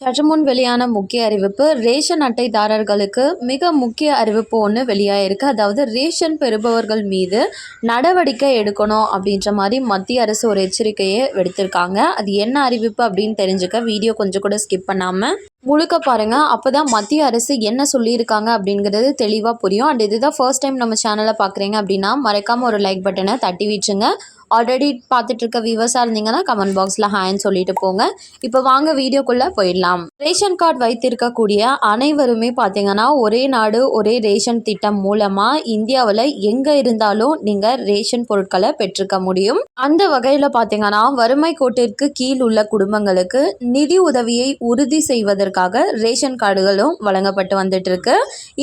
சற்று முன் வெளியான முக்கிய அறிவிப்பு ரேஷன் அட்டைதாரர்களுக்கு மிக முக்கிய அறிவிப்பு ஒன்று வெளியாயிருக்கு. அதாவது ரேஷன் பெறுபவர்கள் மீது நடவடிக்கை எடுக்கணும் அப்படின்ற மாதிரி மத்திய அரசு ஒரு எச்சரிக்கையை விடுத்திருக்காங்க. அது என்ன அறிவிப்பு அப்படின்னு தெரிஞ்சுக்க வீடியோ கொஞ்சம் கூட ஸ்கிப் பண்ணாமல் முழுக்க பாருங்கள். அப்போ தான் மத்திய அரசு என்ன சொல்லியிருக்காங்க அப்படிங்கிறது தெளிவாக புரியும். அண்ட் இதுதான் ஃபர்ஸ்ட் டைம் நம்ம சேனலை பார்க்குறீங்க அப்படின்னா மறக்காமல் ஒரு லைக் பட்டனை தட்டி விட்டுருங்க. ஆல்ரெடி பார்த்துட்டு இருக்க வியூவர்ஸாக இருந்தீங்கன்னா கமெண்ட் பாக்ஸில் ஹாய்ன்னு சொல்லிட்டு போங்க. இப்போ வாங்க வீடியோக்குள்ளே போயிடலாம். ரேஷன் கார்டு வைத்திருக்கக்கூடிய அனைவருமே பார்த்தீங்கன்னா ஒரே நாடு ஒரே ரேஷன் திட்டம் மூலமாக இந்தியாவில் எங்கே இருந்தாலும் நீங்கள் ரேஷன் பொருட்களை பெற்றுக்க முடியும். அந்த வகையில் பார்த்தீங்கன்னா வறுமை கோட்டிற்கு கீழ் உள்ள குடும்பங்களுக்கு நிதி உதவியை உறுதி செய்வதற்காக ரேஷன் கார்டுகளும் வழங்கப்பட்டு வந்துட்டு இருக்கு.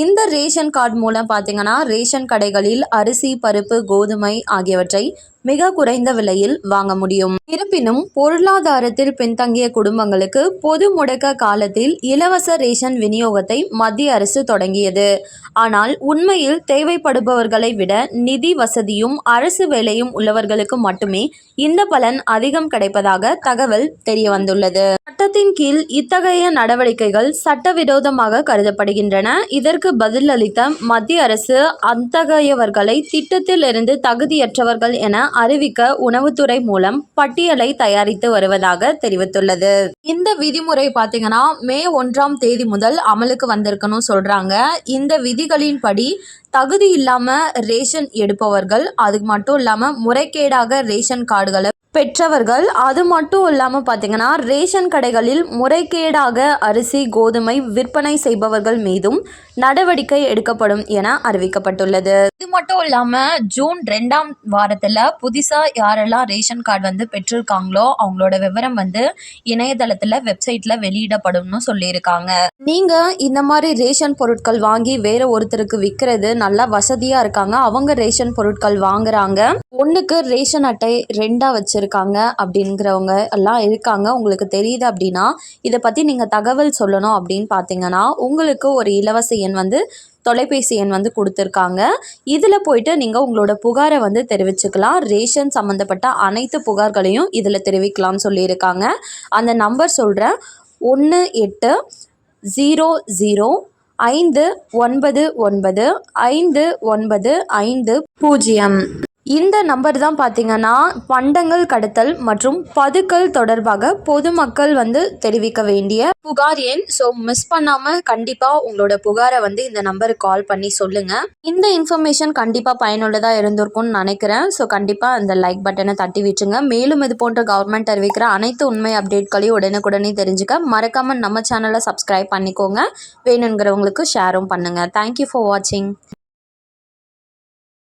இந்த ரேஷன் கார்டு மூலம் பார்த்தீங்கன்னா ரேஷன் கடைகளில் அரிசி, பருப்பு, கோதுமை ஆகியவற்றை மிக குறைந்த விலையில் வாங்க முடியும். இருப்பினும் பொருளாதாரத்தில் பின்தங்கிய குடும்பங்களுக்கு பொது முடக்க காலத்தில் இலவச ரேஷன் விநியோகத்தை மத்திய அரசு தொடங்கியது. ஆனால் உண்மையில் தேவைப்படுபவர்களை விட நிதி வசதியும் அரசு வேலையும் உள்ளவர்களுக்கு மட்டுமே இந்த பலன் அதிகம் கிடைப்பதாக தகவல் தெரிய வந்துள்ளது. சட்டத்தின் கீழ் இத்தகைய நடவடிக்கைகள் சட்டவிரோதமாக கருதப்படுகின்றன. இதற்கு பதிலளித்த மத்திய அரசு அத்தகையவர்களை திட்டத்தில் இருந்து தகுதியற்றவர்கள் என அறிவிக்க உணவுத்துறை மூலம் பட்டியலை தயாரித்து வருவதாக தெரிவித்துள்ளது. இந்த விதிமுறை பார்த்தீங்கன்னா மே 1 முதல் அமலுக்கு வந்திருக்கணும் சொல்றாங்க. இந்த விதிகளின்படி தகுதி இல்லாமல் ரேஷன் எடுப்பவர்கள், அது மட்டும் இல்லாமல் முறைகேடாக ரேஷன் கார்டுகளை பெற்றவர்கள், அது மட்டும் இல்லாமல் பார்த்தீங்கன்னா ரேஷன் கடைகளில் முறைகேடாக அரிசி, கோதுமை விற்பனை செய்பவர்கள் மீதும் நடவடிக்கை எடுக்கப்படும் என அறிவிக்கப்பட்டுள்ளது. இது மட்டும் இல்லாமல் ஜூன் 2ஆம் வாரத்தில் புதுசாக யாரெல்லாம் ரேஷன் கார்டு பெற்றிருக்காங்களோ அவங்களோட விவரம் இணையதளத்தில் வெப்சைட்டில் வெளியிடப்படும்னு சொல்லியிருக்காங்க. நீங்கள் இந்த மாதிரி ரேஷன் பொருட்கள் வாங்கி வேற ஒருத்தருக்கு விற்கிறது நல்லா வசதியாக இருக்காங்க, அவங்க ரேஷன் பொருட்கள் வாங்குறாங்க, ஒன்றுக்கு ரேஷன் அட்டை 2ஆக வச்சுருக்காங்க அப்படிங்கிறவங்க எல்லாம் இருக்காங்க, உங்களுக்கு தெரியுது அப்படின்னா இதை பற்றி நீங்கள் தகவல் சொல்லணும் அப்படின்னு பார்த்தீங்கன்னா உங்களுக்கு ஒரு இலவச எண் தொலைபேசி எண் கொடுத்துருக்காங்க. இதில் போயிட்டு நீங்கள் உங்களோட புகாரை தெரிவிச்சுக்கலாம். ரேஷன் சம்மந்தப்பட்ட அனைத்து புகார்களையும் இதில் தெரிவிக்கலாம்னு சொல்லியிருக்காங்க. அந்த நம்பர் சொல்கிறேன்: 180059959550. இந்த நம்பர் தான் பார்த்தீங்கன்னா பண்டங்கள் கடத்தல் மற்றும் பதுக்கல் தொடர்பாக பொதுமக்கள் தெரிவிக்க வேண்டிய புகார் எண். ஸோ மிஸ் பண்ணாமல் கண்டிப்பாக உங்களோட புகாரை இந்த நம்பருக்கு கால் பண்ணி சொல்லுங்கள். இந்த இன்ஃபர்மேஷன் கண்டிப்பாக பயனுள்ளதாக இருந்திருக்கும்னு நினைக்கிறேன். ஸோ கண்டிப்பாக அந்த லைக் பட்டனை தட்டி விட்டுருங்க. மேலும் இது போன்ற கவர்மெண்ட் அறிவிக்கிற அனைத்து உண்மை அப்டேட்களையும் உடனுக்குடனே தெரிஞ்சுக்க மறக்காமல் நம்ம சேனலை சப்ஸ்கிரைப் பண்ணிக்கோங்க. வேணுங்கிறவங்களுக்கு ஷேரும் பண்ணுங்கள். தேங்க்யூ ஃபார் வாட்சிங்.